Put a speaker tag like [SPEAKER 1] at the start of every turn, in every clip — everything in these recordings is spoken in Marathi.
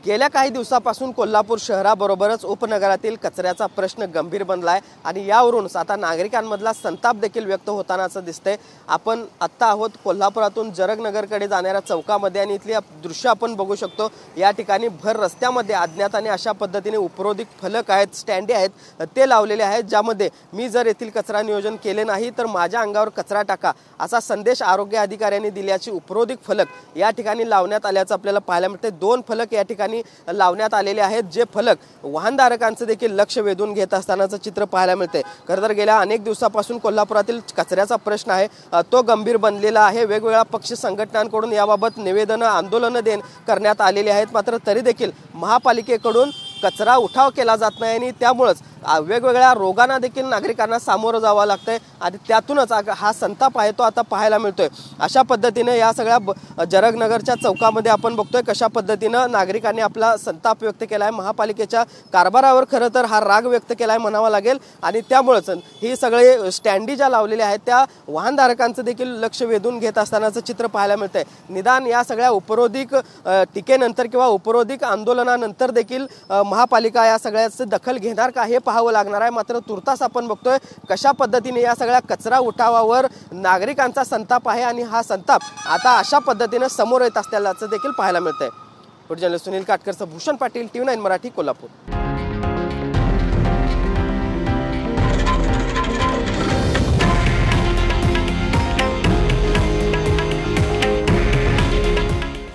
[SPEAKER 1] गेल्या काही दिवसापासून कोल्हापूर शहराबरोबरच उपनगरातील कचऱ्याचा प्रश्न गंभीर बनला आहे आणि यावरून आता नागरिकांमधला संताप देखील व्यक्त होतानाचं दिसतंय। आपण आत्ता आहोत कोल्हापुरातून जरगनगरकडे जाणाऱ्या चौकामध्ये आणि इथली दृश्य आपण बघू शकतो। या ठिकाणी भर रस्त्यामध्ये अज्ञाताने अशा पद्धतीने उपरोधिक फलक आहेत, स्टँडी आहेत, ते लावलेले आहेत, ज्यामध्ये मी जर येथील कचरा नियोजन केले नाही तर माझ्या अंगावर कचरा टाका असा संदेश आरोग्य अधिकाऱ्यांनी दिल्याची उपरोधिक फलक या ठिकाणी लावण्यात आल्याचं आपल्याला पाहायला मिळते। 2 फलक या ठिकाणी लावण्यात आलेले आहेत, जे फलक वाहनधारकांचं देखील लक्ष वेधून घेत असतानाचं चित्र पाहायला मिळते। खरं तर गेल्या अनेक दिवसापासून कोल्हापुरातील कचऱ्याचा प्रश्न आहे तो गंभीर बनलेला आहे। वेगवेगळ्या पक्ष संघटनांकडून याबाबत निवेदन आंदोलन करण्यात आलेली आहेत, मात्र तरी देखील महापालिकेकडून कचरा उठाव केला जात नाही आणि त्यामुळेच वेगवेगळ्या रोगांना देखील नागरिकांना सामोरं जावं लागतंय आणि त्यातूनच हा संताप आहे तो आता पाहायला मिळतोय। अशा पद्धतीने या सगळ्या जरगनगरच्या चौकामध्ये आपण बघतोय कशा पद्धतीनं नागरिकांनी आपला संताप व्यक्त केलाय, महापालिकेच्या कारभारावर खरं तर हा राग व्यक्त केलाय म्हणावा लागेल आणि त्यामुळेच ही सगळे स्टँडी ज्या लावलेल्या आहेत त्या वाहनधारकांचं देखील लक्ष वेधून घेत असतानाचं चित्र पाहायला मिळतंय। निदान या सगळ्या उपरोधिक टीकेनंतर किंवा उपरोधिक आंदोलनानंतर देखील महापालिका या सगळ्याची दखल घेणार का हे पाहावं लागणार आहे। मात्र तुर्तास आपण बघतोय कशा पद्धतीने या सगळ्या कचरा उठावावर नागरिकांचा संताप आहे आणि हा संताप आता अशा पद्धतीने समोर येत असल्याचं देखील पाहायला मिळतंय। जर्नलिस्ट सुनील काटकरसह भूषण पाटील, TV9 मराठी, कोल्हापूर।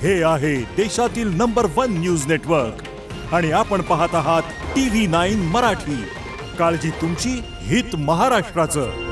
[SPEAKER 2] हे आहे देशातील नंबर 1 न्यूज नेटवर्क आणि आपण पाहत आहात TV9 मराठी। काळजी तुमची, हित महाराष्ट्राचं।